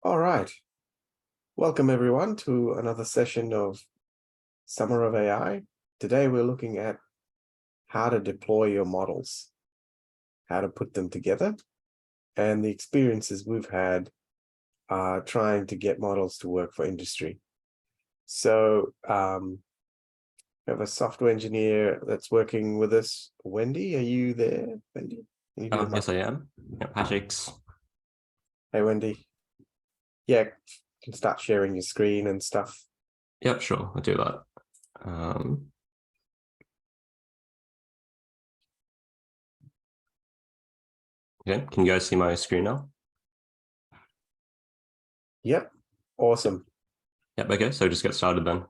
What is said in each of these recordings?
All right. Welcome everyone to another session of Summer of AI. Today we're looking at how to deploy your models, how to put them together, and the experiences we've had trying to get models to work for industry. So we have a software engineer that's working with us. Wendi, are you there, Wendi? Yes, I am. Yeah, Patrick's. Hey, Wendi. Yeah, you can start sharing your screen and stuff. Yep, sure, I'll do that. Okay, can you guys see my screen now? Yep, awesome. Yep, okay, so just get started then.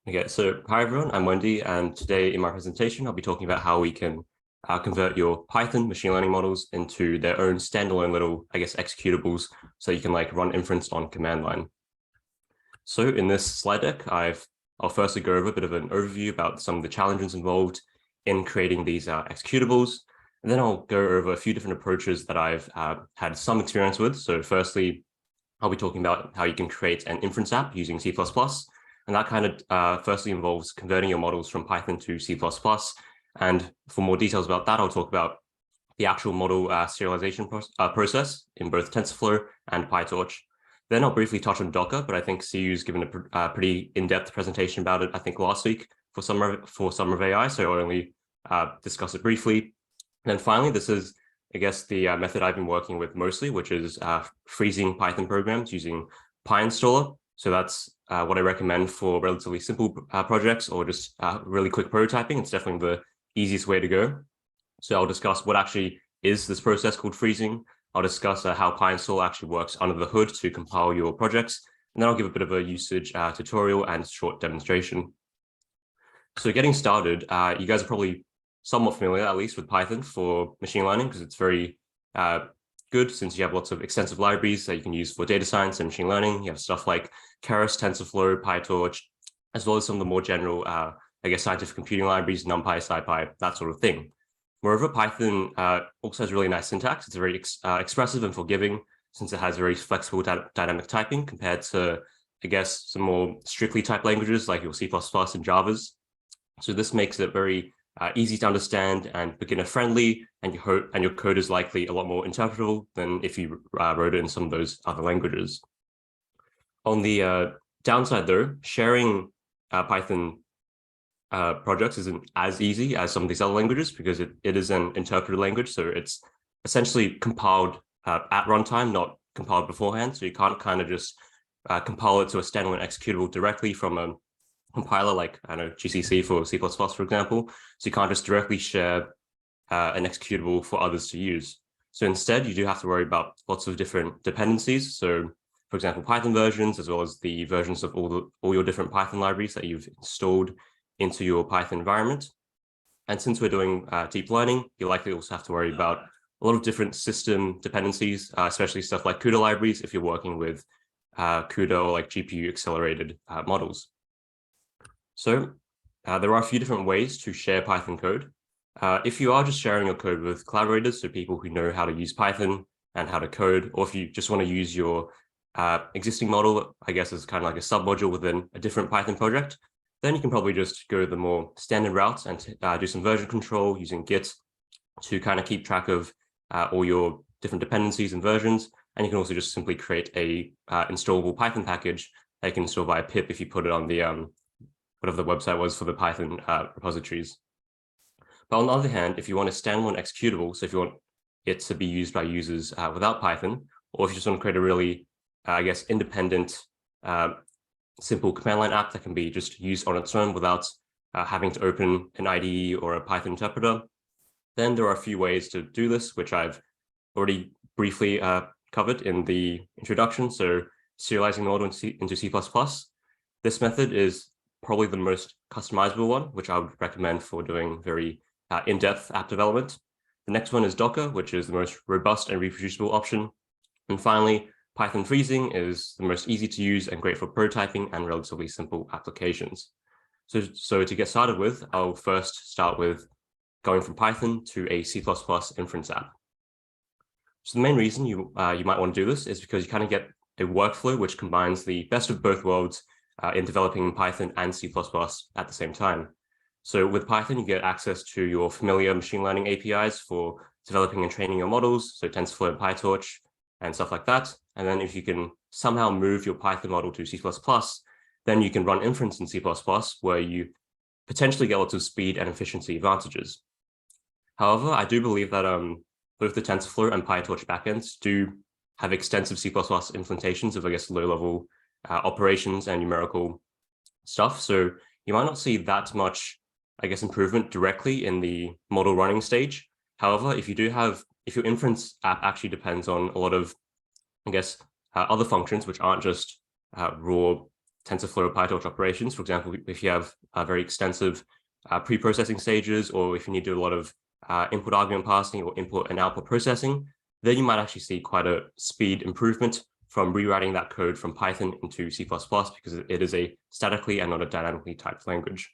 Okay, so hi everyone, I'm Wendi, and today in my presentation, I'll be talking about how we can convert your Python machine learning models into their own standalone little, executables, so you can run inference on command line. So in this slide deck, I'll firstly go over a bit of an overview about some of the challenges involved in creating these executables. And then I'll go over a few different approaches that I've had some experience with. So firstly, I'll be talking about how you can create an inference app using C++. And that kind of firstly involves converting your models from Python to C++. And for more details about that, I'll talk about the actual model serialization process in both TensorFlow and PyTorch. Then I'll briefly touch on Docker, but I think CU's given a pretty in-depth presentation about it, I think last week for Summer of AI, so I'll only discuss it briefly. And then finally, this is, I guess, the method I've been working with mostly, which is freezing Python programs using PyInstaller. So that's what I recommend for relatively simple projects or just really quick prototyping. It's definitely the easiest way to go. So I'll discuss what actually is this process called freezing. I'll discuss how PyInstall actually works under the hood to compile your projects. And then I'll give a bit of a usage tutorial and short demonstration. So getting started, you guys are probably somewhat familiar, at least, with Python for machine learning, because it's very good since you have lots of extensive libraries that you can use for data science and machine learning. You have stuff like Keras, TensorFlow, PyTorch, as well as some of the more general, scientific computing libraries, NumPy, SciPy, that sort of thing. Moreover, Python also has really nice syntax. It's very expressive and forgiving since it has very flexible dynamic typing compared to, some more strictly typed languages like your C++ and Java's. So this makes it very easy to understand and beginner-friendly, and your code is likely a lot more interpretable than if you wrote it in some of those other languages. On the downside, though, sharing Python projects isn't as easy as some of these other languages because it is an interpreted language. So it's essentially compiled at runtime, not compiled beforehand. So you can't kind of just compile it to a standalone executable directly from a compiler like, GCC for C++, for example. So you can't just directly share an executable for others to use. So instead, you do have to worry about lots of different dependencies. So for example, Python versions, as well as the versions of all your different Python libraries that you've installed into your Python environment. And since we're doing deep learning, you likely also have to worry about a lot of different system dependencies, especially stuff like CUDA libraries if you're working with CUDA or GPU accelerated models. So there are a few different ways to share Python code. If you are just sharing your code with collaborators, so people who know how to use Python and how to code, or if you just want to use your existing model, I guess, as kind of like a submodule within a different Python project, then you can probably just go the more standard route and do some version control using Git to kind of keep track of all your different dependencies and versions. And you can also just simply create a installable Python package that you can install via pip if you put it on the whatever the website was for the Python repositories. But on the other hand, if you want a standalone executable, so if you want it to be used by users without Python, or if you just want to create a really, independent simple command line app that can be just used on its own without having to open an IDE or a Python interpreter, then there are a few ways to do this, which I've already briefly covered in the introduction. So serializing the model into C++. This method is probably the most customizable one, which I would recommend for doing very in-depth app development. The next one is Docker, which is the most robust and reproducible option. And finally, Python freezing is the most easy to use and great for prototyping and relatively simple applications. So to get started with, I'll first start with going from Python to a C++ inference app. So the main reason you might want to do this is because you kind of get a workflow which combines the best of both worlds in developing Python and C++ at the same time. So with Python, you get access to your familiar machine learning APIs for developing and training your models, so TensorFlow and PyTorch and stuff like that. And then if you can somehow move your Python model to C++, then you can run inference in C++, where you potentially get lots of speed and efficiency advantages. However, I do believe that both the TensorFlow and PyTorch backends do have extensive C++ implementations of, I guess, low-level operations and numerical stuff. So you might not see that much, I guess, improvement directly in the model running stage. However, if your inference app actually depends on a lot of, I guess, other functions which aren't just raw TensorFlow or PyTorch operations. For example, if you have very extensive pre-processing stages, or if you need to do a lot of input argument passing or input and output processing, then you might actually see quite a speed improvement from rewriting that code from Python into C++ because it is a statically and not a dynamically typed language.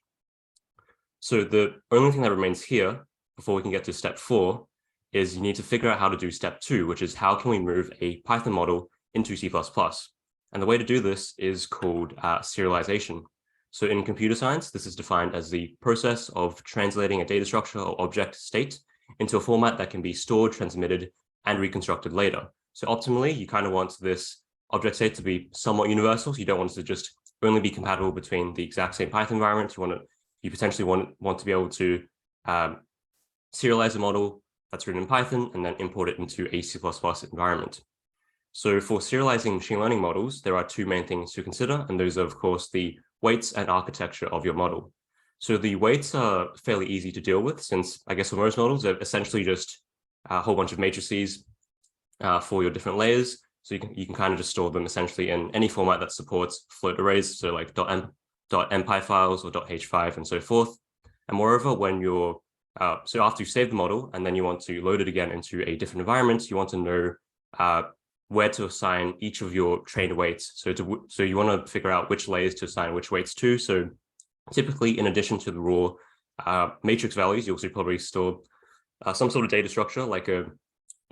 So the only thing that remains here before we can get to step 4 is you need to figure out how to do step 2, which is how can we move a Python model into C++. And the way to do this is called serialization. So in computer science, this is defined as the process of translating a data structure or object state into a format that can be stored, transmitted, and reconstructed later. So optimally, you kind of want this object state to be somewhat universal. So you don't want it to just only be compatible between the exact same Python environment. You potentially want to be able to serialize a model that's written in Python and then import it into a C++ environment. So for serializing machine learning models, there are two main things to consider, and those are, of course, the weights and architecture of your model. So the weights are fairly easy to deal with, since I guess for most models, they're essentially just a whole bunch of matrices for your different layers. So you can kind of just store them essentially in any format that supports float arrays, so like .mpy files or .h5 and so forth. And moreover, when you're so after you save the model and then you want to load it again into a different environment, you want to know where to assign each of your trained weights. So you want to figure out which layers to assign which weights to. So typically, in addition to the raw matrix values, you'll probably store some sort of data structure like a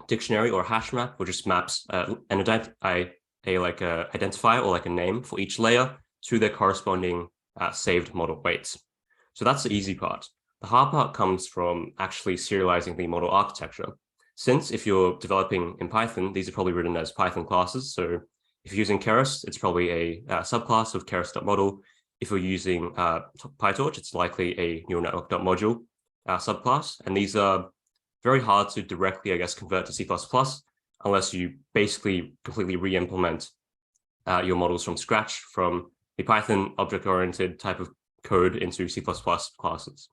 dictionary or a hash map, which just maps an identifier or like a name for each layer to their corresponding saved model weights. So that's the easy part. The hard part comes from actually serializing the model architecture. Since if you're developing in Python, these are probably written as Python classes. So if you're using Keras, it's probably a subclass of Keras.model. If you're using PyTorch, it's likely a neural network.module subclass. And these are very hard to directly, I guess, convert to C++ unless you basically completely re-implement your models from scratch from a Python object-oriented type of code into C++ classes.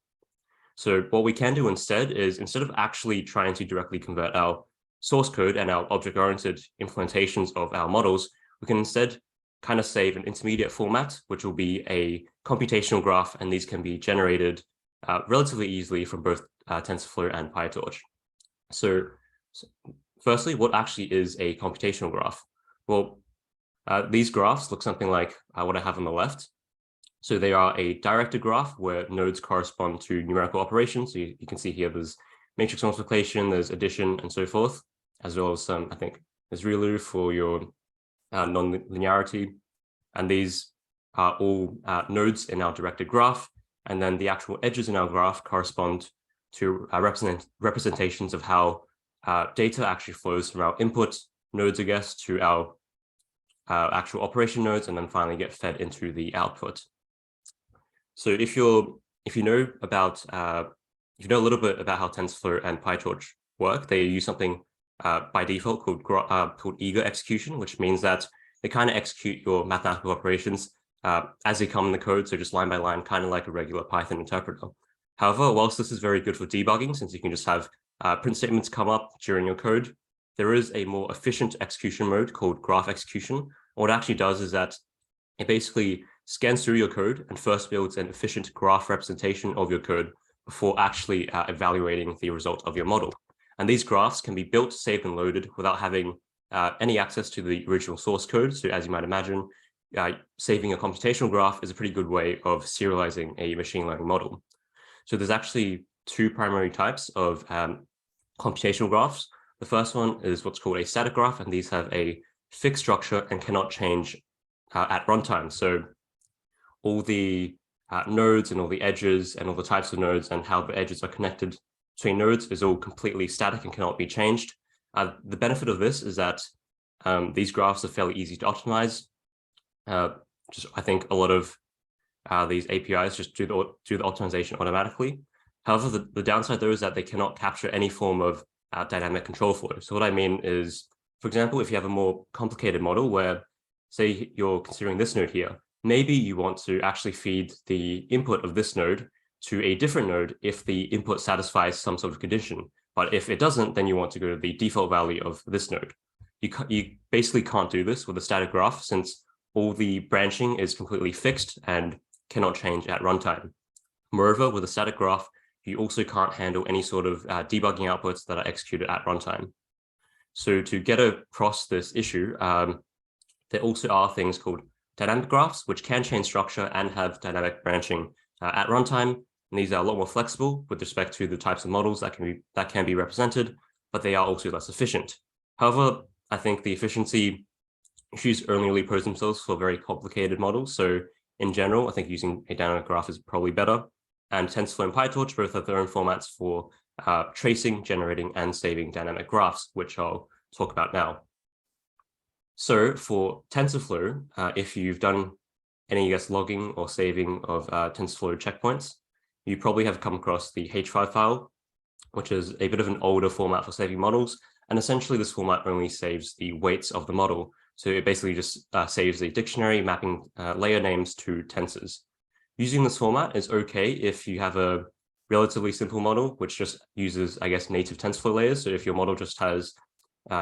So what we can do instead is, instead of actually trying to directly convert our source code and our object-oriented implementations of our models, we can instead kind of save an intermediate format, which will be a computational graph, and these can be generated relatively easily from both TensorFlow and PyTorch. So firstly, what actually is a computational graph? Well, these graphs look something like what I have on the left. So they are a directed graph where nodes correspond to numerical operations. So you can see here there's matrix multiplication, there's addition, and so forth, as well as I think there's ReLU for your non-linearity. And these are all nodes in our directed graph. And then the actual edges in our graph correspond to representations of how data actually flows from our input nodes, I guess, to our actual operation nodes, and then finally get fed into the output. So if you know a little bit about how TensorFlow and PyTorch work, they use something by default called eager execution, which means that they kind of execute your mathematical operations as they come in the code, so just line by line, kind of like a regular Python interpreter. However, whilst this is very good for debugging, since you can just have print statements come up during your code, there is a more efficient execution mode called graph execution. And what it actually does is that it basically scans through your code and first builds an efficient graph representation of your code before actually evaluating the result of your model. And these graphs can be built, saved, and loaded without having any access to the original source code. So as you might imagine, saving a computational graph is a pretty good way of serializing a machine learning model. So there's actually two primary types of computational graphs. The first one is what's called a static graph, and these have a fixed structure and cannot change at runtime. So all the nodes and all the edges and all the types of nodes and how the edges are connected between nodes is all completely static and cannot be changed. The benefit of this is that these graphs are fairly easy to optimize. I think a lot of these APIs just do the optimization automatically. However, the downside though is that they cannot capture any form of dynamic control flow. So what I mean is, for example, if you have a more complicated model where, say, you're considering this node here, maybe you want to actually feed the input of this node to a different node if the input satisfies some sort of condition. But if it doesn't, then you want to go to the default value of this node. You basically can't do this with a static graph since all the branching is completely fixed and cannot change at runtime. Moreover, with a static graph, you also can't handle any sort of debugging outputs that are executed at runtime. So to get across this issue, there also are things called dynamic graphs, which can change structure and have dynamic branching at runtime. And these are a lot more flexible with respect to the types of models that can be represented, but they are also less efficient. However, I think the efficiency issues only really pose themselves for very complicated models. So in general, I think using a dynamic graph is probably better. And TensorFlow and PyTorch both have their own formats for tracing, generating, and saving dynamic graphs, which I'll talk about now. So for TensorFlow, if you've done any logging or saving of TensorFlow checkpoints, you probably have come across the H5 file, which is a bit of an older format for saving models. And essentially this format only saves the weights of the model. So it basically just saves a dictionary mapping layer names to tensors. Using this format is okay if you have a relatively simple model, which just uses, I guess, native TensorFlow layers. So if your model just has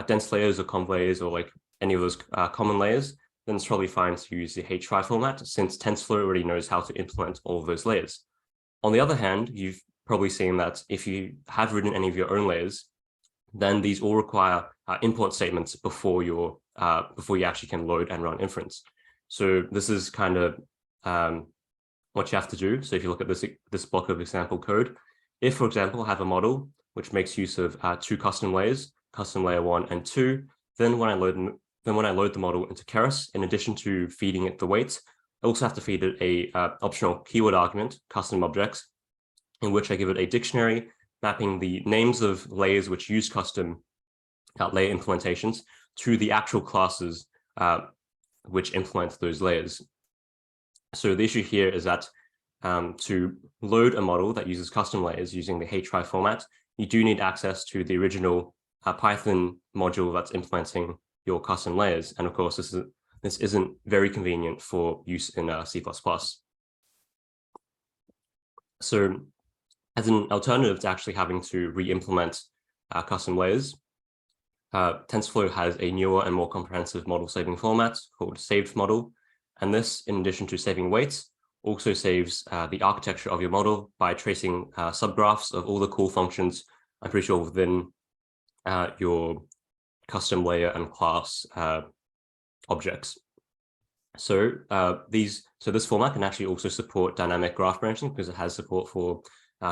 dense layers or conv layers or like any of those common layers, then it's probably fine to use the H5 format since TensorFlow already knows how to implement all of those layers. On the other hand, you've probably seen that if you have written any of your own layers, then these all require import statements before you actually can load and run inference. So this is kind of what you have to do. So if you look at this block of example code, if, for example, I have a model which makes use of two custom layers, custom layer 1 and 2, then when I load the model into Keras, in addition to feeding it the weights, I also have to feed it a optional keyword argument, custom objects, in which I give it a dictionary mapping the names of layers which use custom layer implementations to the actual classes which implement those layers. So the issue here is that to load a model that uses custom layers using the H5 format, you do need access to the original Python module that's implementing your custom layers. And of course, this isn't very convenient for use in C++. So as an alternative to actually having to re-implement custom layers, TensorFlow has a newer and more comprehensive model saving format called saved model. And this, in addition to saving weights, also saves the architecture of your model by tracing subgraphs of all the call functions, I'm pretty sure, within your custom layer and class objects. So this format can actually also support dynamic graph branching because it has support for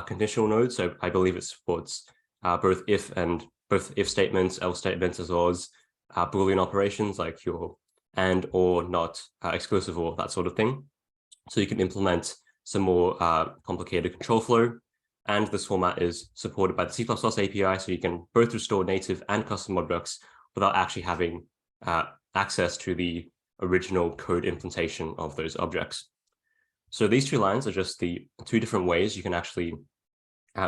conditional nodes. So I believe it supports both if statements, else statements, as well as Boolean operations like your and or not exclusive or that sort of thing. So you can implement some more complicated control flow. And this format is supported by the C++ API, so you can both restore native and custom objects without actually having access to the original code implementation of those objects. So these two lines are just the two different ways you can actually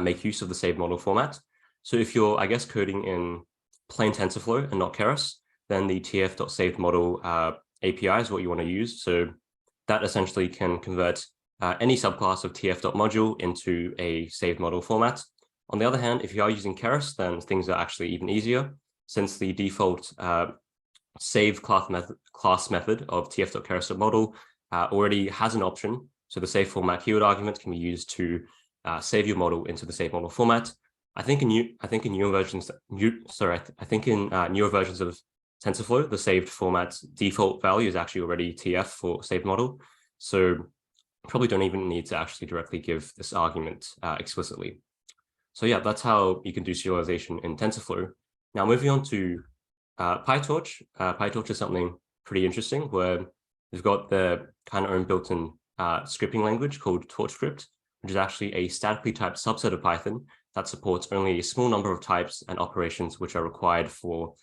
make use of the saved model format. So if you're, I guess, coding in plain TensorFlow and not Keras, then the tf.savedModel API is what you want to use. So that essentially can convert any subclass of tf.module into a saved model format. On the other hand, if you are using Keras, then things are actually even easier, since the default save class method of tf.keras.model already has an option. So the save format keyword argument can be used to save your model into the save model format. I think in newer versions of TensorFlow, the saved format's default value is actually already TF for saved model. So probably don't even need to actually directly give this argument explicitly. So yeah, that's how you can do serialization in TensorFlow. Now, moving on to PyTorch. PyTorch is something pretty interesting where we've got the kind of own built-in scripting language called TorchScript, which is actually a statically typed subset of Python that supports only a small number of types and operations which are required for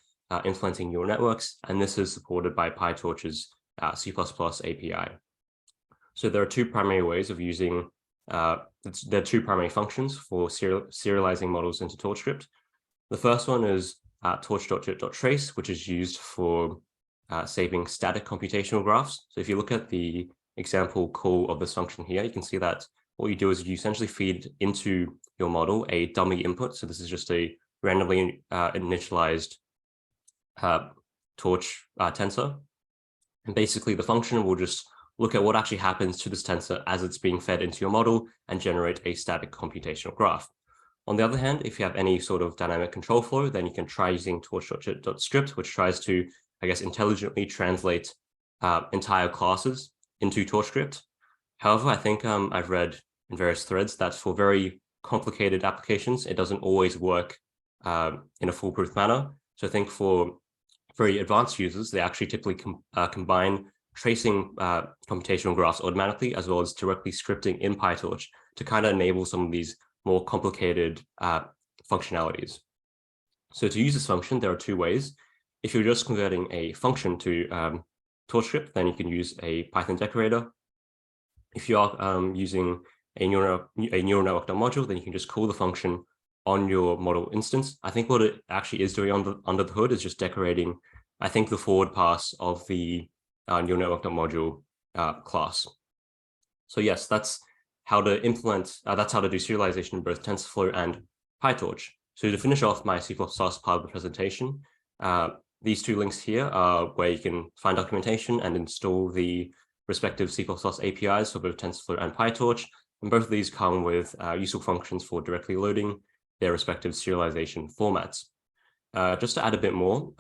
implementing neural networks. And this is supported by PyTorch's C++ API. So there are two primary ways of using, there are two primary functions for serializing models into TorchScript. The first one is torch.jit.trace, which is used for saving static computational graphs. So if you look at the example call of this function here, you can see that what you do is you essentially feed into your model a dummy input. So this is just a randomly initialized torch tensor. And basically the function will just look at what actually happens to this tensor as it's being fed into your model and generate a static computational graph. On the other hand, if you have any sort of dynamic control flow, then you can try using torch.jit.script, which tries to, I guess, intelligently translate entire classes into TorchScript. However, I think I've read in various threads that for very complicated applications, it doesn't always work in a foolproof manner. So I think for very advanced users, they actually typically combine tracing computational graphs automatically, as well as directly scripting in PyTorch to kind of enable some of these more complicated functionalities. So to use this function, there are two ways. If you're just converting a function to TorchScript, then you can use a Python decorator. If you are using a neural network.module, then you can just call the function on your model instance. I think what it actually is doing under the hood is just decorating, I think, the forward pass of the neural network.module class. So yes, that's how to implement, that's how to do serialization in both TensorFlow and PyTorch. So to finish off my C++ part of the presentation, these two links here are where you can find documentation and install the respective C++ APIs for both TensorFlow and PyTorch. And both of these come with useful functions for directly loading their respective serialization formats. Just to add a bit more,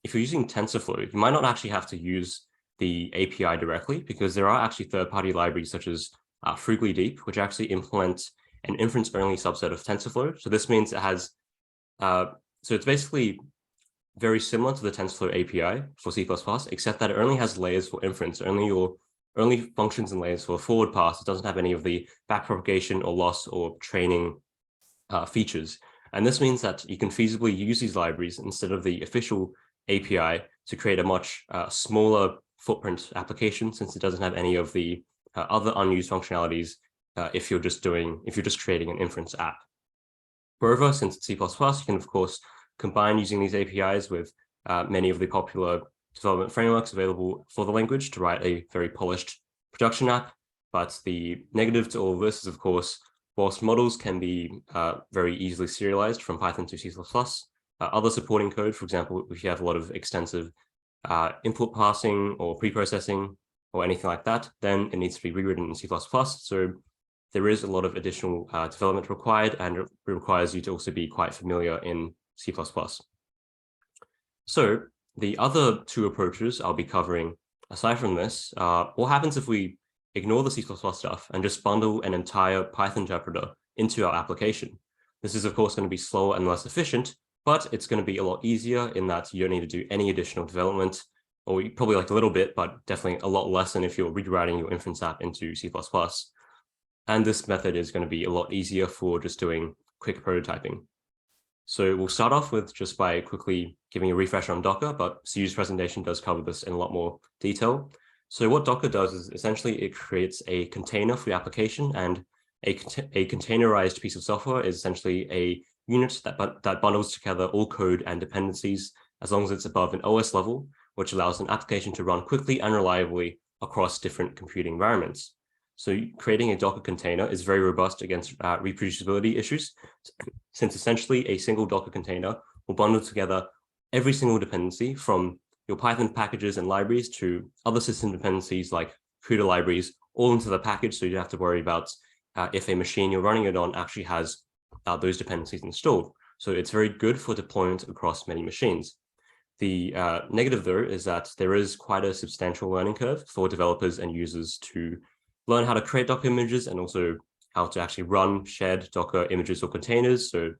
if you're using TensorFlow, you might not actually have to use the API directly because there are actually third-party libraries such as Frugally Deep, which actually implement an inference-only subset of TensorFlow. So this means it has, so it's basically very similar to the TensorFlow API for C++, except that it only has layers for inference, only functions and layers for forward pass. It doesn't have any of the backpropagation or loss or training features. And this means that you can feasibly use these libraries instead of the official API to create a much smaller footprint application, since it doesn't have any of the other unused functionalities if you're just creating an inference app. Moreover, since it's C++, you can of course combine using these APIs with many of the popular development frameworks available for the language to write a very polished production app. But the negative to all of this is, of course, whilst models can be very easily serialized from Python to C++, other supporting code, for example, if you have a lot of extensive input passing or preprocessing or anything like that, then it needs to be rewritten in C++. So there is a lot of additional development required, and it requires you to also be quite familiar in C++. So the other two approaches I'll be covering, aside from this, what happens if we ignore the C++ stuff and just bundle an entire Python interpreter into our application? This is, of course, going to be slower and less efficient, but it's going to be a lot easier in that you don't need to do any additional development, or probably like a little bit, but definitely a lot less than if you're rewriting your inference app into C++. And this method is going to be a lot easier for just doing quick prototyping. So we'll start off with just by quickly giving a refresher on Docker, but Su's presentation does cover this in a lot more detail. So what Docker does is essentially it creates a container for the application, and a containerized piece of software is essentially a unit that bundles together all code and dependencies as long as it's above an OS level, which allows an application to run quickly and reliably across different computing environments. So creating a Docker container is very robust against reproducibility issues, since essentially a single Docker container will bundle together every single dependency from your Python packages and libraries to other system dependencies like CUDA libraries all into the package, so you don't have to worry about if a machine you're running it on actually has those dependencies installed. So it's very good for deployment across many machines. The negative, though, is that there is quite a substantial learning curve for developers and users to learn how to create Docker images and also how to actually run shared Docker images or containers. So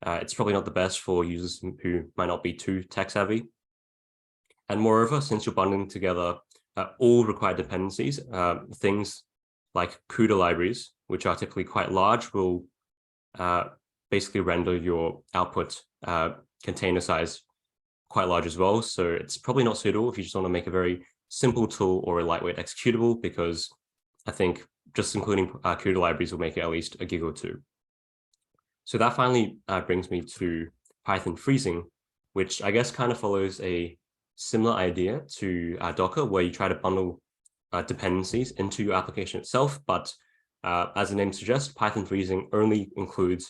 it's probably not the best for users who might not be too tech savvy. And moreover, since you're bundling together all required dependencies, things like CUDA libraries, which are typically quite large, will basically render your output container size quite large as well. So it's probably not suitable if you just want to make a very simple tool or a lightweight executable, because I think just including CUDA libraries will make it at least a gig or two. So that finally brings me to Python freezing, which I guess kind of follows a similar idea to Docker, where you try to bundle dependencies into your application itself. But as the name suggests, Python freezing only includes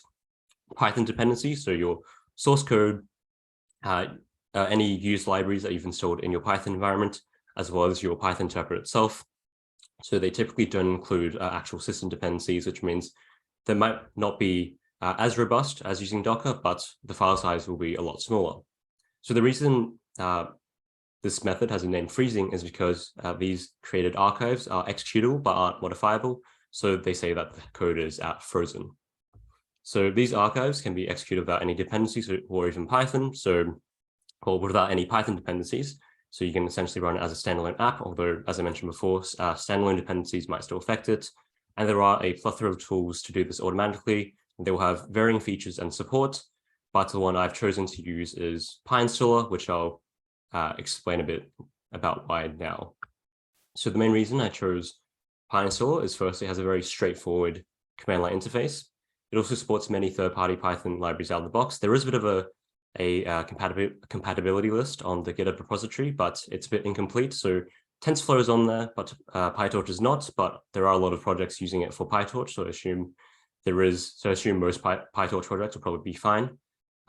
Python dependencies, so your source code, any used libraries that you've installed in your Python environment, as well as your Python interpreter itself. So they typically don't include actual system dependencies, which means they might not be as robust as using Docker, but the file size will be a lot smaller. So the reason this method has a name freezing is because these created archives are executable but aren't modifiable. So they say that the code is frozen. So these archives can be executed without any dependencies or even Python, or without any Python dependencies. So you can essentially run it as a standalone app, although, as I mentioned before, standalone dependencies might still affect it. And there are a plethora of tools to do this automatically. They will have varying features and support, but the one I've chosen to use is PyInstaller, which I'll explain a bit about why now. So the main reason I chose PyInstaller is firstly, it has a very straightforward command line interface. It also supports many third-party Python libraries out of the box. There is a bit of a compatibility list on the GitHub repository, but it's a bit incomplete. So TensorFlow is on there, but PyTorch is not. But there are a lot of projects using it for PyTorch, so I assume most PyTorch projects will probably be fine.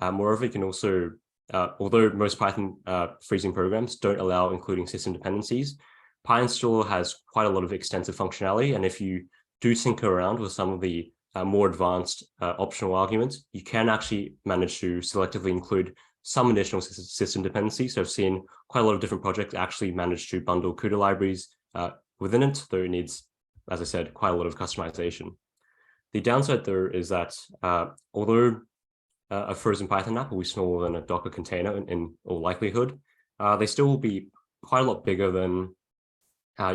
Moreover, you can also, although most Python freezing programs don't allow including system dependencies, PyInstaller has quite a lot of extensive functionality, and if you do tinker around with some of the more advanced optional arguments, you can actually manage to selectively include some additional system dependencies. So I've seen quite a lot of different projects actually manage to bundle CUDA libraries within it, though it needs, as I said, quite a lot of customization. The downside there is that although a frozen Python app will be smaller than a Docker container in all likelihood, they still will be quite a lot bigger than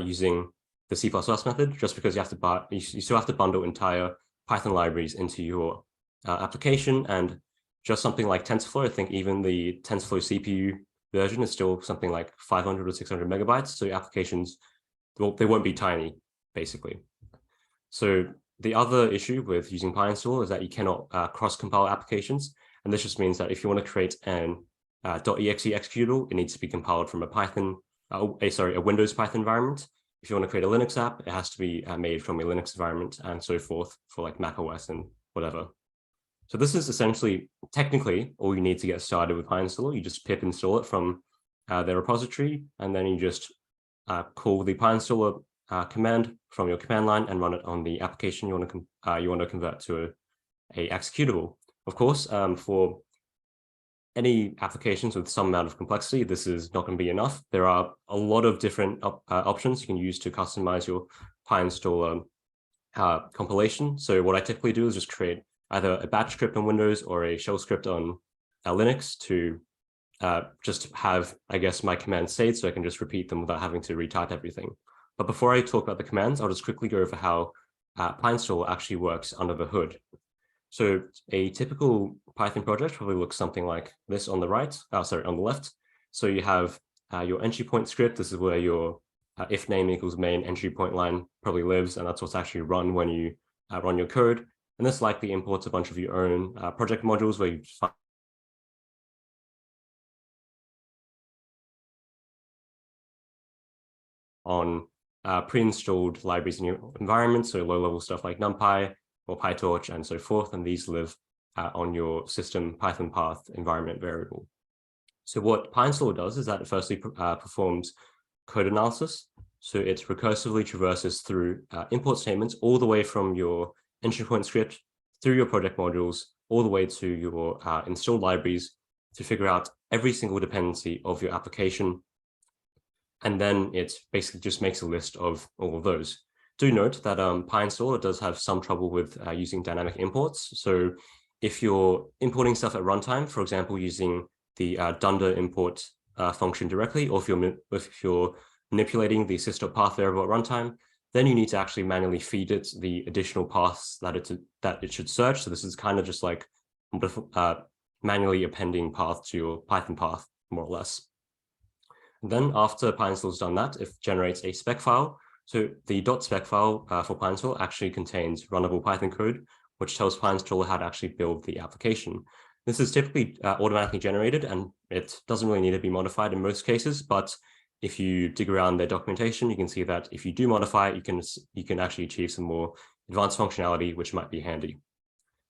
using the C++ method, just because you still have to bundle entire Python libraries into your application. And just something like TensorFlow, I think even the TensorFlow CPU version is still something like 500 or 600 megabytes. So your applications, well, they won't be tiny, basically. So the other issue with using PyInstaller is that you cannot cross-compile applications. And this just means that if you want to create an .exe executable, it needs to be compiled from a Windows Python environment. If you want to create a Linux app, it has to be made from a Linux environment and so forth for like Mac OS and whatever. So this is essentially, technically, all you need to get started with PyInstaller. You just pip install it from their repository, and then you just call the PyInstaller command from your command line and run it on the application you want to convert to a executable. Of course, for any applications with some amount of complexity, this is not going to be enough. There are a lot of different options you can use to customize your PyInstaller compilation. So what I typically do is just create either a batch script on Windows or a shell script on Linux to just have, I guess, my commands saved so I can just repeat them without having to retype everything. But before I talk about the commands, I'll just quickly go over how PyInstaller actually works under the hood. So a typical Python project probably looks something like this on the on the left. So you have your entry point script. This is where your if name equals main entry point line probably lives, and that's what's actually run when you run your code. And this likely imports a bunch of your own project modules where you find on pre-installed libraries in your environment, so low-level stuff like NumPy or PyTorch and so forth, and these live on your system Python path environment variable. So what PyInstaller does is that it firstly performs code analysis. So it recursively traverses through import statements all the way from your entry point script through your project modules, all the way to your installed libraries to figure out every single dependency of your application. And then it basically just makes a list of all of those. Do note that PyInstaller does have some trouble with using dynamic imports. So if you're importing stuff at runtime, for example, using the dunder import function directly, or if you're manipulating the sys.path variable at runtime, then you need to actually manually feed it the additional paths that it should search. So this is kind of just like manually appending path to your Python path, more or less. And then after PyInstall has done that, it generates a spec file. So the .spec file for PyInstall actually contains runnable Python code, which tells PyInstaller how to actually build the application. This is typically automatically generated, and it doesn't really need to be modified in most cases. But if you dig around their documentation, you can see that if you do modify it, you can actually achieve some more advanced functionality, which might be handy.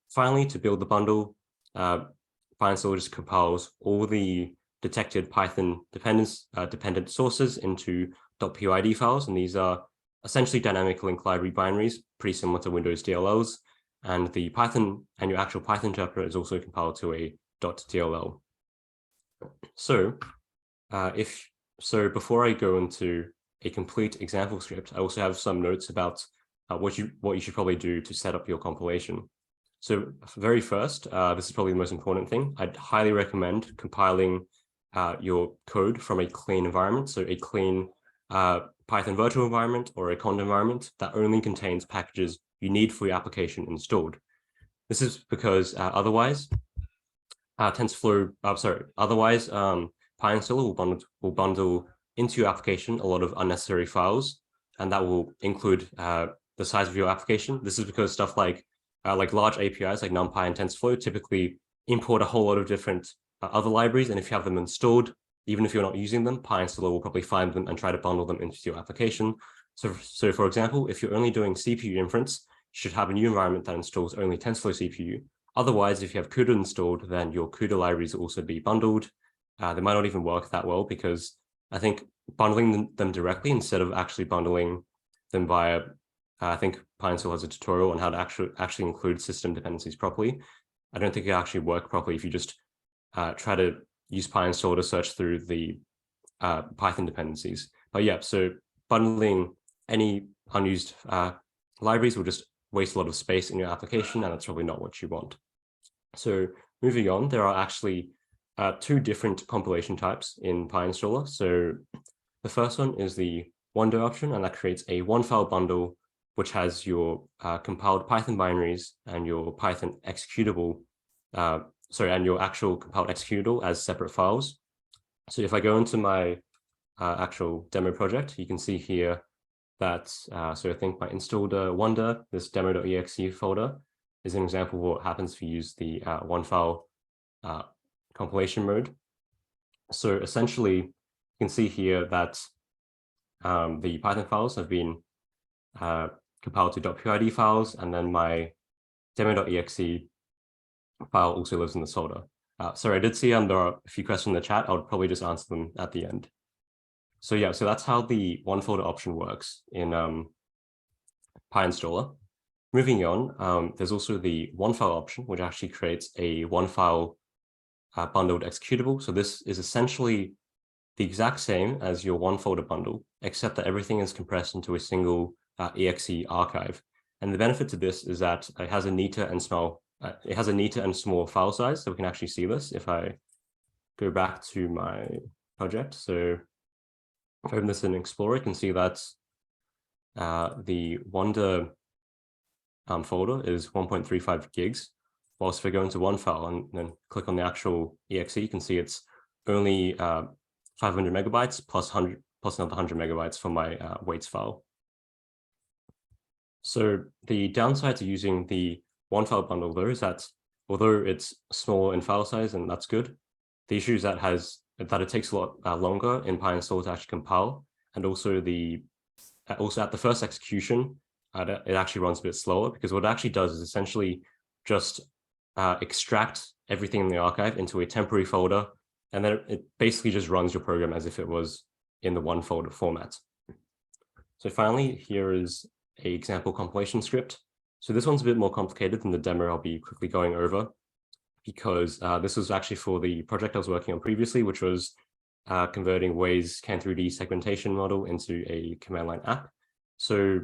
Finally, to build the bundle, PyInstaller just compiles all the detected Python dependent sources into .pyd files, and these are essentially dynamic linked library binaries, pretty similar to Windows DLLs. And the Python and your actual Python interpreter is also compiled to a .dll. So, before I go into a complete example script, I also have some notes about what you should probably do to set up your compilation. So, very first, this is probably the most important thing. I'd highly recommend compiling your code from a clean environment, so a clean Python virtual environment or a conda environment that only contains packages you need for your application installed. This is because otherwise, PyInstaller will bundle into your application a lot of unnecessary files, and that will include the size of your application. This is because stuff like large APIs like NumPy and TensorFlow typically import a whole lot of different other libraries, and if you have them installed, even if you're not using them, PyInstaller will probably find them and try to bundle them into your application. So for example, if you're only doing CPU inference, you should have a new environment that installs only TensorFlow CPU. Otherwise, if you have CUDA installed, then your CUDA libraries will also be bundled. They might not even work that well, because I think bundling them directly instead of actually bundling them via, I think PyInstaller has a tutorial on how to actually include system dependencies properly. I don't think it actually work properly if you just try to use PyInstaller to search through the Python dependencies. But yeah, so bundling any unused libraries will just waste a lot of space in your application, and that's probably not what you want. So moving on, there are actually two different compilation types in PyInstaller. So the first one is the Wendi option, and that creates a one-file bundle which has your compiled Python binaries and your Python executable, and your actual compiled executable as separate files. So if I go into my actual demo project, you can see here that, so I think my installed Wendi, this demo.exe folder, is an example of what happens if you use the one file compilation mode. So essentially, you can see here that the Python files have been compiled to .pyd files, and then my demo.exe file also lives in this folder. Sorry, I did see there are a few questions in the chat. I would probably just answer them at the end. So yeah, so that's how the one folder option works in PyInstaller. Moving on, there's also the one file option, which actually creates a one file bundled executable. So this is essentially the exact same as your one folder bundle, except that everything is compressed into a single exe archive. And the benefit to this is that it has a neater and small file size. So we can actually see this if I go back to my project. So if I open this in Explorer, you can see that the Wendi folder is 1.35 gigs. Whilst if I go into one file and then click on the actual exe, you can see it's only 500 megabytes plus another 100 megabytes for my weights file. So the downside to using the one file bundle though is that although it's small in file size, and that's good, the issue is that it takes a lot longer in PyInstaller to actually compile, and also at the first execution, it actually runs a bit slower, because what it actually does is essentially just extract everything in the archive into a temporary folder, and then it basically just runs your program as if it was in the one folder format. So finally, here is an example compilation script. So this one's a bit more complicated than the demo I'll be quickly going over, because this was actually for the project I was working on previously, which was converting Wei's Can3D segmentation model into a command line app. So,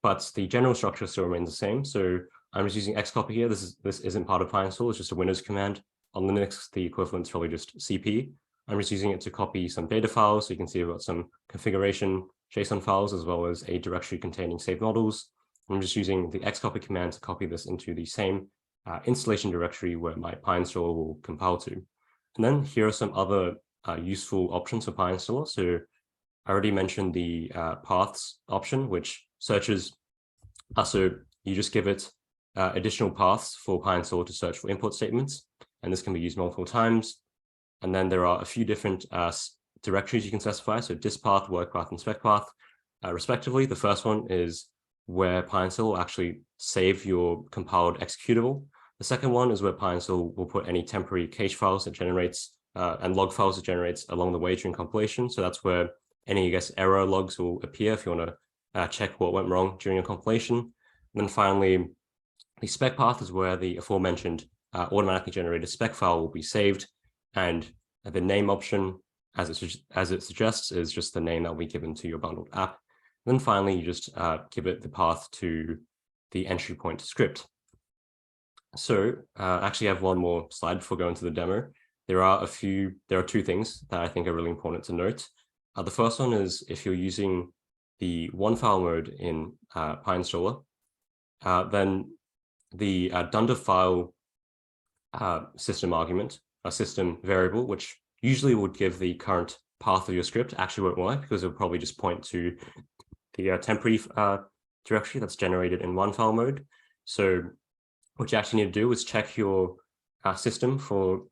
but the general structure still remains the same. So I'm just using xcopy here. This isn't part of PyInstall, it's just a Windows command. On Linux, the equivalent is probably just CP. I'm just using it to copy some data files. So you can see I've got some configuration JSON files, as well as a directory containing saved models. I'm just using the xcopy command to copy this into the same installation directory where my PyInstaller will compile to. And then here are some other useful options for PyInstaller. So I already mentioned the paths option, which searches. So you just give it additional paths for PyInstaller to search for import statements, and this can be used multiple times. And then there are a few different directories you can specify. So distpath, workpath, and specpath, respectively. The first one is where PyInstall will actually save your compiled executable. The second one is where PyInstall will put any temporary cache files it generates and log files it generates along the way during compilation. So that's where any, I guess, error logs will appear if you want to check what went wrong during a compilation. And then finally, the spec path is where the aforementioned automatically generated spec file will be saved, and the name option, as it suggests, is just the name that will be given to your bundled app. And then finally, you just give it the path to the entry point script. So actually, I have one more slide before going to the demo. There are two things that I think are really important to note. The first one is if you're using the one file mode in PyInstaller, then the dunder file system argument, a system variable, which usually would give the current path of your script, actually won't work because it will probably just point to the temporary directory that's generated in one file mode. So what you actually need to do is check your system for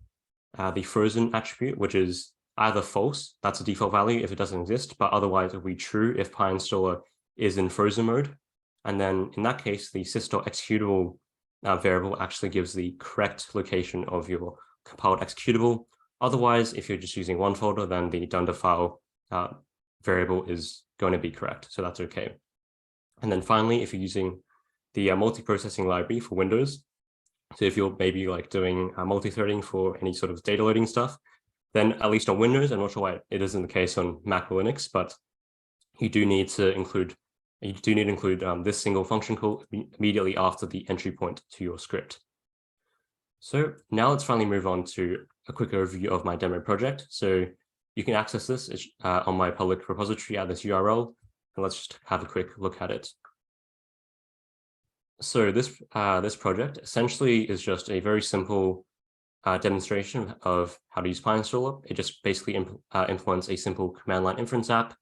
the frozen attribute, which is either false, that's a default value if it doesn't exist, but otherwise it will be true if PyInstaller is in frozen mode. And then in that case, the sys.executable variable actually gives the correct location of your compiled executable. Otherwise, if you're just using one folder, then the dunder file variable is going to be correct. So that's okay. And then finally, if you're using the multiprocessing library for Windows, so if you're maybe like doing multi-threading for any sort of data loading stuff, then at least on Windows, I'm not sure why it isn't the case on Mac or Linux, but you do need to include this single function call immediately after the entry point to your script. So now let's finally move on to a quick overview of my demo project. So you can access this on my public repository at this URL, and let's just have a quick look at it. So this project essentially is just a very simple demonstration of how to use PyInstaller. It just basically implements a simple command line inference app,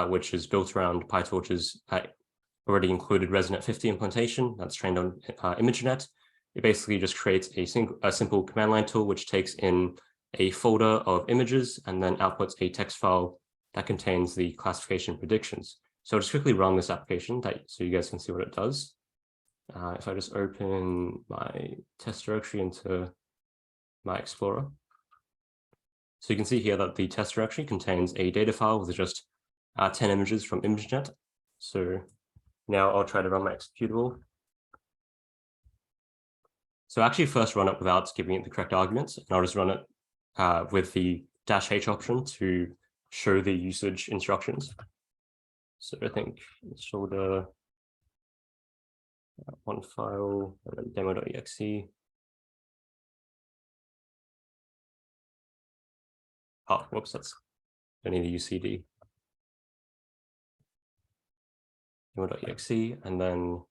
which is built around PyTorch's already included ResNet 50 implementation that's trained on ImageNet. It basically just creates a simple command line tool, which takes in a folder of images and then outputs a text file that contains the classification predictions. So I'll just quickly run this application so you guys can see what it does. If I just open my test directory into my Explorer. So you can see here that the test directory contains a data file with just 10 images from ImageNet. So now I'll try to run my executable. So I actually first run it without giving it the correct arguments, and I'll just run it with the -h option to show the usage instructions. So I think install the one file and then demo.exe. Oh, whoops, I need to use cd. Demo.exe, and then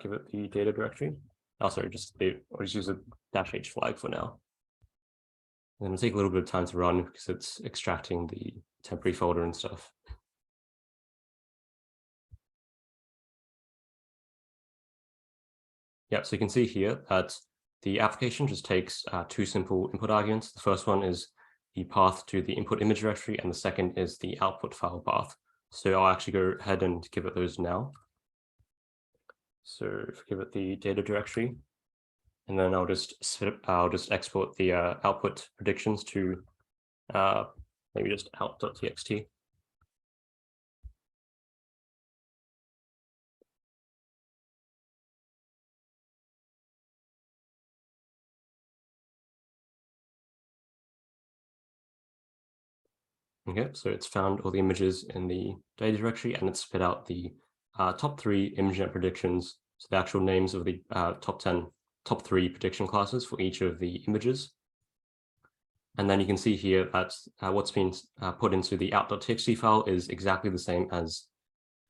give it the data directory. Oh, sorry, I'll just use a -h flag for now. And it'll take a little bit of time to run because it's extracting the temporary folder and stuff. Yeah, so you can see here that the application just takes two simple input arguments. The first one is the path to the input image directory, and the second is the output file path. So I'll actually go ahead and give it those now. So give it the data directory, and then I'll just export the output predictions to maybe just out.txt. Okay, so it's found all the images in the data directory, and it's spit out the top 3 ImageNet predictions So the actual names of the top 3 prediction classes for each of the images. And then you can see here that what's been put into the out.txt file is exactly the same as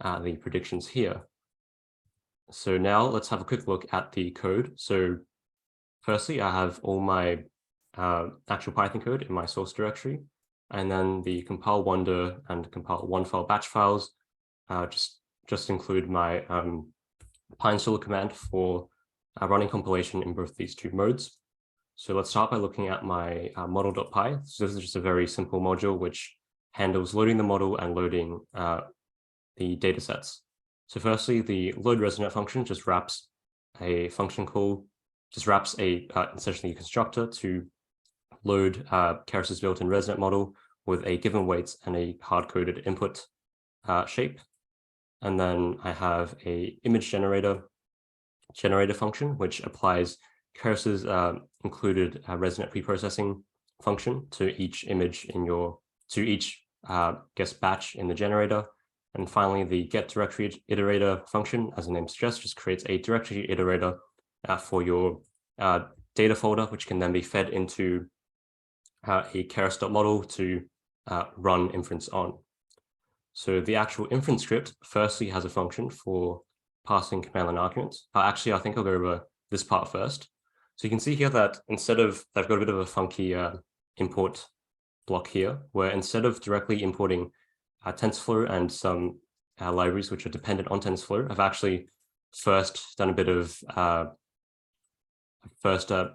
the predictions here. So now let's have a quick look at the code. So firstly, I have all my actual Python code in my source directory, and then the compile wonder and compile one file batch files just include my PyInstaller command for running compilation in both these 2 modes. So let's start by looking at my model.py. So this is just a very simple module which handles loading the model and loading the data sets. So firstly, the load resonate function just wraps a function call, just wraps a essentially a constructor to load Keras' built-in resonate model with a given weight and a hard-coded input shape. And then I have a image generator function, which applies Keras' included resonate preprocessing function to each image in your, to each guest batch in the generator. And finally, the get directory iterator function, as the name suggests, just creates a directory iterator for your data folder, which can then be fed into a Keras.model to run inference on. So the actual inference script firstly has a function for passing command line arguments. Actually, I think I'll go over this part first. So you can see here that instead of, I've got a bit of a funky import block here, where instead of directly importing TensorFlow and some libraries which are dependent on TensorFlow, I've actually first done a bit of,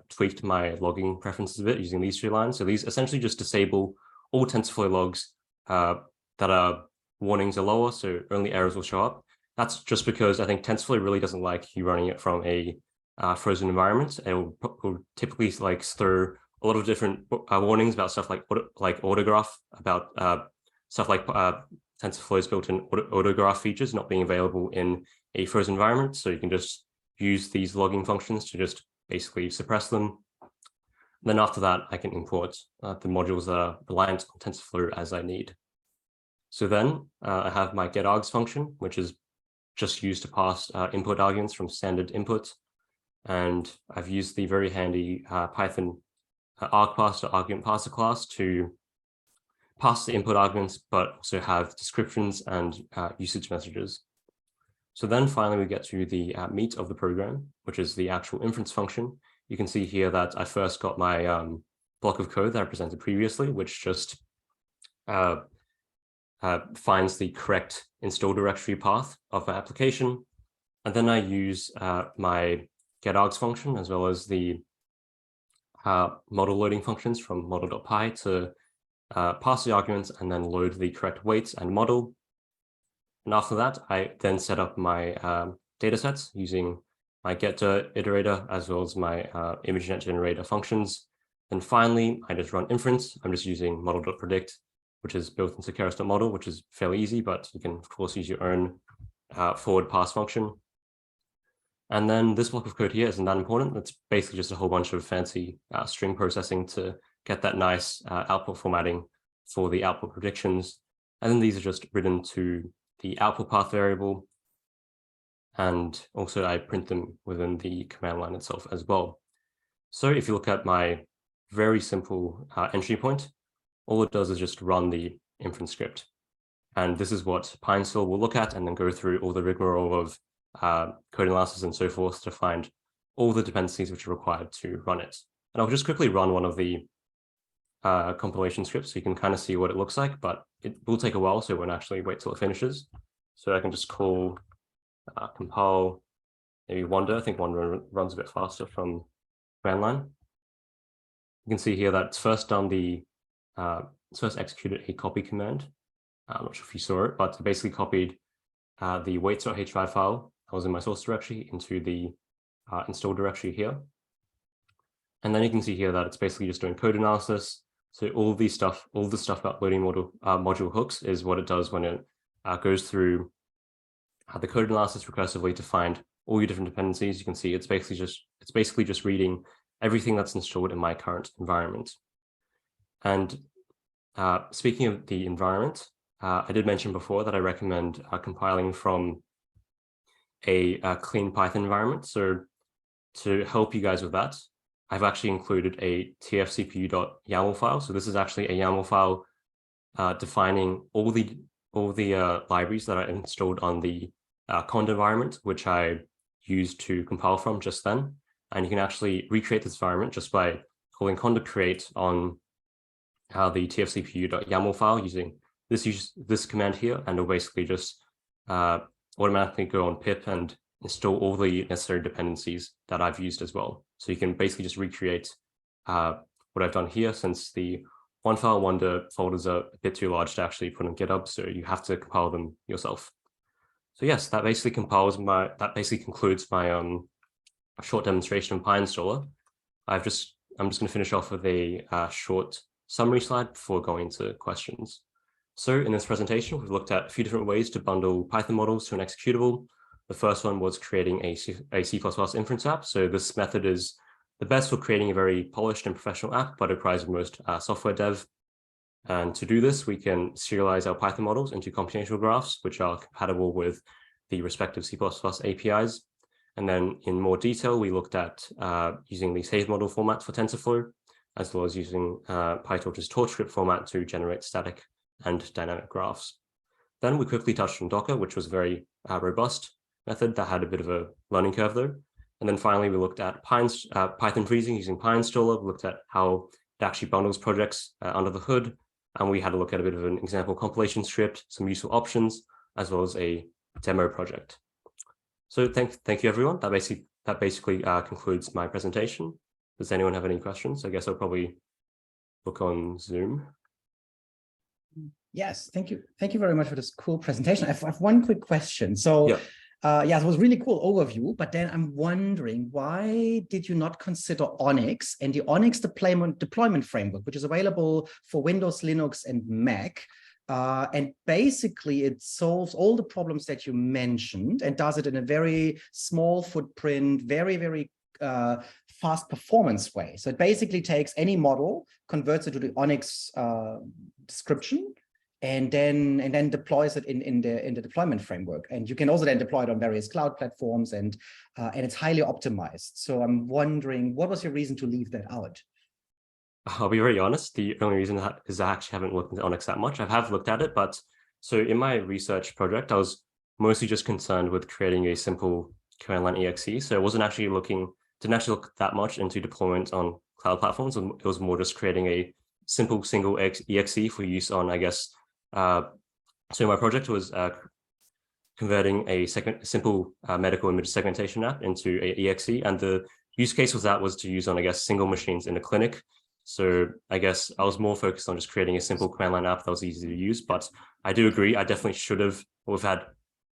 tweaked my logging preferences a bit using these 3 lines. So these essentially just disable all TensorFlow logs that are warnings are lower, so only errors will show up. That's just because I think TensorFlow really doesn't like you running it from a frozen environment. It will typically like throw a lot of different warnings about stuff like autograph, about stuff like TensorFlow's built-in autograph features not being available in a frozen environment. So you can just use these logging functions to just basically suppress them. And then after that, I can import the modules that are reliant on TensorFlow as I need. So then I have my getArgs function, which is just used to pass input arguments from standard input. And I've used the very handy Python argparse or argument parser class to pass the input arguments, but also have descriptions and usage messages. So then finally we get to the meat of the program, which is the actual inference function. You can see here that I first got my block of code that I presented previously, which just finds the correct install directory path of my application. And then I use my getArgs function as well as the model loading functions from model.py to pass the arguments and then load the correct weights and model. And after that, I then set up my data sets using my get iterator as well as my ImageNet generator functions. And finally, I just run inference. I'm just using model.predict, which is built into Keras.model, which is fairly easy, but you can, of course, use your own forward pass function. And then this block of code here isn't that important. It's basically just a whole bunch of fancy string processing to get that nice output formatting for the output predictions. And then these are just written to the output path variable. And also I print them within the command line itself as well. So if you look at my very simple entry point, all it does is just run the inference script. And this is what PyInstaller will look at and then go through all the rigmarole of code analysis and so forth to find all the dependencies which are required to run it. And I'll just quickly run one of the compilation scripts so you can kind of see what it looks like, but it will take a while, so it won't actually wait till it finishes. So I can just call compile maybe wonder. I think wonder runs a bit faster from command line. You can see here that it's first done the first executed a copy command. I'm not sure if you saw it, but it basically copied the weights.h5 file that was in my source directory into the install directory here. And then you can see here that it's basically just doing code analysis. So all the stuff about loading module hooks is what it does when it goes through the code analysis recursively to find all your different dependencies. You can see it's basically just reading everything that's installed in my current environment. And speaking of the environment, I did mention before that I recommend compiling from a clean Python environment. So to help you guys with that, I've actually included a tfcpu.yaml file. So this is actually a YAML file defining all the libraries that are installed on the cond environment, which I used to compile from just then. And you can actually recreate this environment just by calling conda create on the tfcpu.yaml file using this command here, and it'll basically just automatically go on pip and install all the necessary dependencies that I've used as well. So you can basically just recreate what I've done here, since the one file wonder folders are a bit too large to actually put on GitHub, so you have to compile them yourself. So yes, that basically concludes my short demonstration of PyInstaller. I'm just going to finish off with a short summary slide before going into questions. So in this presentation, we've looked at a few different ways to bundle Python models to an executable. The first one was creating a C++ inference app. So this method is the best for creating a very polished and professional app, but it requires most software dev. And to do this, we can serialize our Python models into computational graphs, which are compatible with the respective C++ APIs. And then in more detail, we looked at using the save model format for TensorFlow, as well as using PyTorch's torch script format to generate static and dynamic graphs. Then we quickly touched on Docker, which was a very robust method that had a bit of a learning curve though. And then finally, we looked at Python freezing using PyInstaller. We looked at how it actually bundles projects under the hood. And we had a look at a bit of an example compilation script, some useful options, as well as a demo project. So thank you, everyone. That basically concludes my presentation. Does anyone have any questions? I guess I'll probably look on Zoom. Yes, thank you. Thank you very much for this cool presentation. I have one quick question. So, yeah, it was a really cool overview, but then I'm wondering, why did you not consider Onyx and the Onyx deployment framework, which is available for Windows, Linux, and Mac? And basically, it solves all the problems that you mentioned and does it in a very small footprint, very fast performance way. So it basically takes any model, converts it to the Onyx description, and then deploys it in the deployment framework. And you can also then deploy it on various cloud platforms, and it's highly optimized. So I'm wondering, what was your reason to leave that out? I'll be very honest. The only reason is I actually haven't looked into Onyx that much. I have looked at it, but so in my research project, I was mostly just concerned with creating a simple command line exe. So I wasn't actually didn't actually look that much into deployment on cloud platforms. And it was more just creating a simple single exe for use on, I guess. So my project was converting a simple medical image segmentation app into a exe, and the use case was to use on, I guess, single machines in a clinic. So I guess I was more focused on just creating a simple command line app that was easy to use. But I do agree, I definitely should have,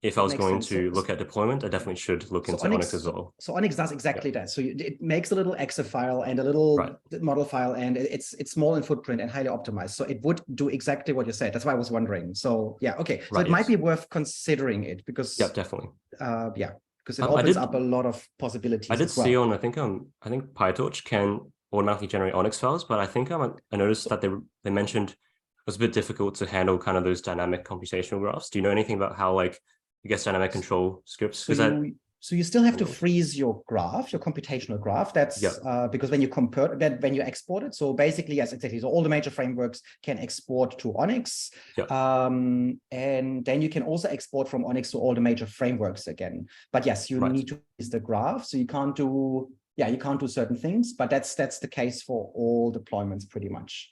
if I was going to look at deployment, I definitely should look into Onyx as well. So Onyx does exactly that. So it makes a little exe file and a little model file, and it's small in footprint and highly optimized. So it would do exactly what you said. That's why I was wondering. So yeah, okay. So it might be worth considering it, because definitely. Because it opens up a lot of possibilities. I did see on, I think PyTorch can automatically generate Onyx files, but I think I noticed that they mentioned it was a bit difficult to handle kind of those dynamic computational graphs. Do you know anything about how, like, I guess, dynamic control scripts? So you still have to freeze your graph, your computational graph. That's because when you export it. So basically, yes, exactly. So all the major frameworks can export to Onyx. And then you can also export from Onyx to all the major frameworks again. But yes, you need to freeze the graph. So you can't do certain things, but that's the case for all deployments pretty much.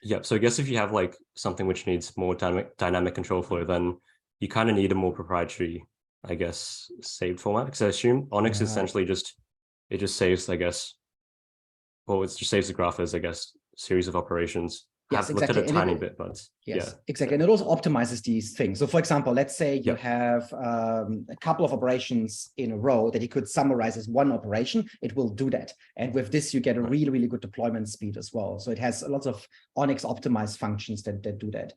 Yeah, so I guess if you have like something which needs more dynamic control flow, then you kind of need a more proprietary, I guess, saved format. Because I assume Onyx essentially just saves, I guess, well, it just saves the graph as, I guess, series of operations. Yes, I've looked at a tiny bit, but exactly. And it also optimizes these things. So for example, let's say you have a couple of operations in a row that you could summarize as one operation, it will do that. And with this, you get a really good deployment speed as well. So it has lots of Onyx optimized functions that do that.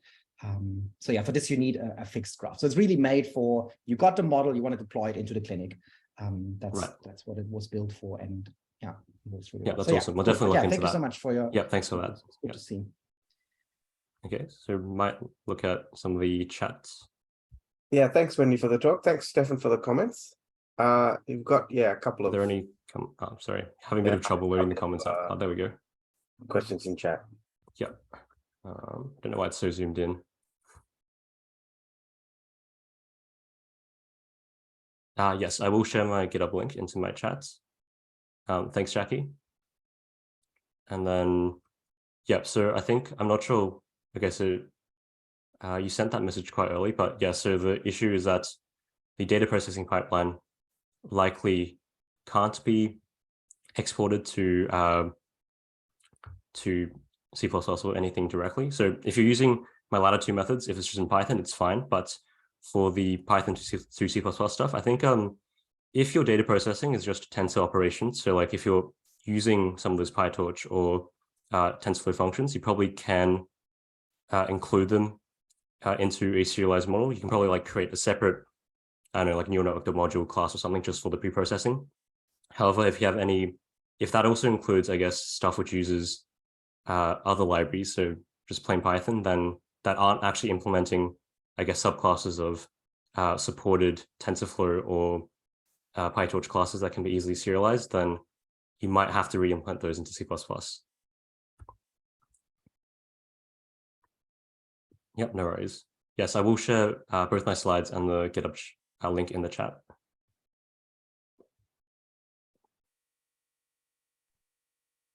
So yeah, for this, you need a fixed graph. So it's really made for, you got the model, you want to deploy it into the clinic. That's what it was built for. And yeah, it works really well. That's awesome. We'll definitely look into that. Thank you so much for your... thanks for that. It's good to see. Okay, so we might look at some of the chats. Yeah, thanks, Wendi, for the talk. Thanks, Stefan, for the comments. You've got, yeah, a couple Are of there any, oh, sorry, having a bit of trouble loading the comments up. Oh, there we go. questions in chat. Yep. Don't know why it's so zoomed in. Yes, I will share my GitHub link into my chats. Thanks, Jackie. And then, yeah, so I think, I'm not sure, okay, so you sent that message quite early, but yeah, so the issue is that the data processing pipeline likely can't be exported to C++ or anything directly. So if you're using my latter two methods, if it's just in Python, it's fine. But for the Python to C++ stuff, I think if your data processing is just tensor operations, so like if you're using some of those PyTorch or TensorFlow functions, you probably can include them into a serialized model. You can probably like create a separate, I don't know, like neural network module class or something just for the pre-processing. However, if you have any, if that also includes, I guess, stuff which uses other libraries, so just plain Python, then that aren't actually implementing, I guess, subclasses of supported TensorFlow or PyTorch classes that can be easily serialized, then you might have to re-implement those into C++. Yep, no worries. Yes, I will share both my slides and the GitHub link in the chat.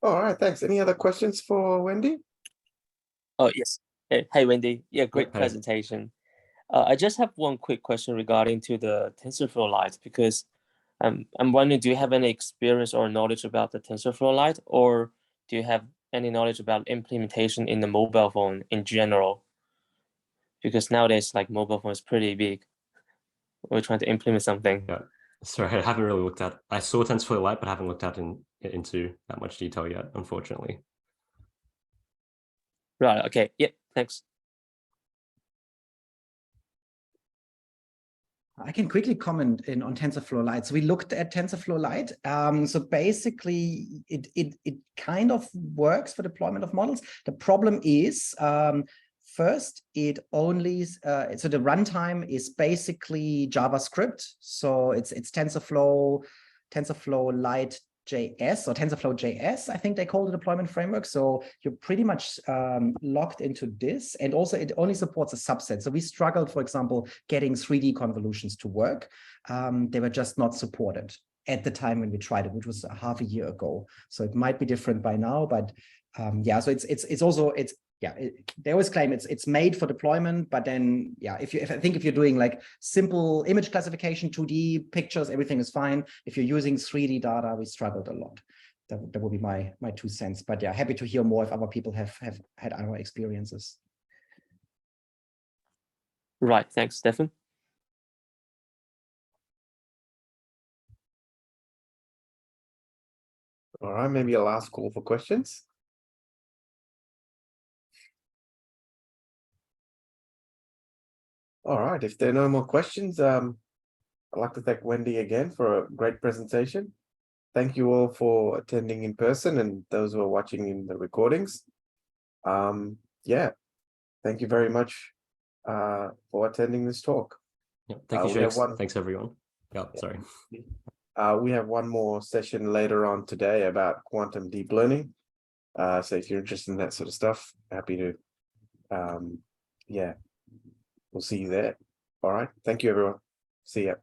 All right, thanks. Any other questions for Wendi? Oh, yes. Hey, Wendi. Yeah, great Hey. presentation. I just have one quick question regarding to the TensorFlow Lite, because I'm wondering, do you have any experience or knowledge about the TensorFlow Lite, or do you have any knowledge about implementation in the mobile phone in general? Because nowadays, like mobile phone is pretty big. We're trying to implement something. Yeah, sorry, I haven't really looked at. I saw TensorFlow Lite, but haven't looked at into that much detail yet, unfortunately. Right. Okay. Yep. Thanks. I can quickly comment on TensorFlow Lite. So we looked at TensorFlow Lite. So basically, it kind of works for deployment of models. The problem is, first, it only so the runtime is basically JavaScript. So it's TensorFlow Lite JS or TensorFlow JS, I think they call the deployment framework. So you're pretty much locked into this. And also it only supports a subset. So we struggled, for example, getting 3D convolutions to work. They were just not supported at the time when we tried it, which was half a year ago. So it might be different by now, but yeah, so they always claim it's made for deployment, but then yeah, if you're doing like simple image classification, 2D pictures, everything is fine. If you're using 3D data, we struggled a lot. That would be my 2 cents. But yeah, happy to hear more if other people have had other experiences. Right. Thanks, Stefan. All right, maybe a last call for questions. All right, if there are no more questions, I'd like to thank Wendi again for a great presentation. Thank you all for attending in person and those who are watching in the recordings. Yeah, thank you very much for attending this talk. Yeah, thank you, Shakes. Thanks, everyone. Yeah, sorry. We have one more session later on today about quantum deep learning. So if you're interested in that sort of stuff, happy to, yeah, we'll see you there. All right. Thank you, everyone. See ya.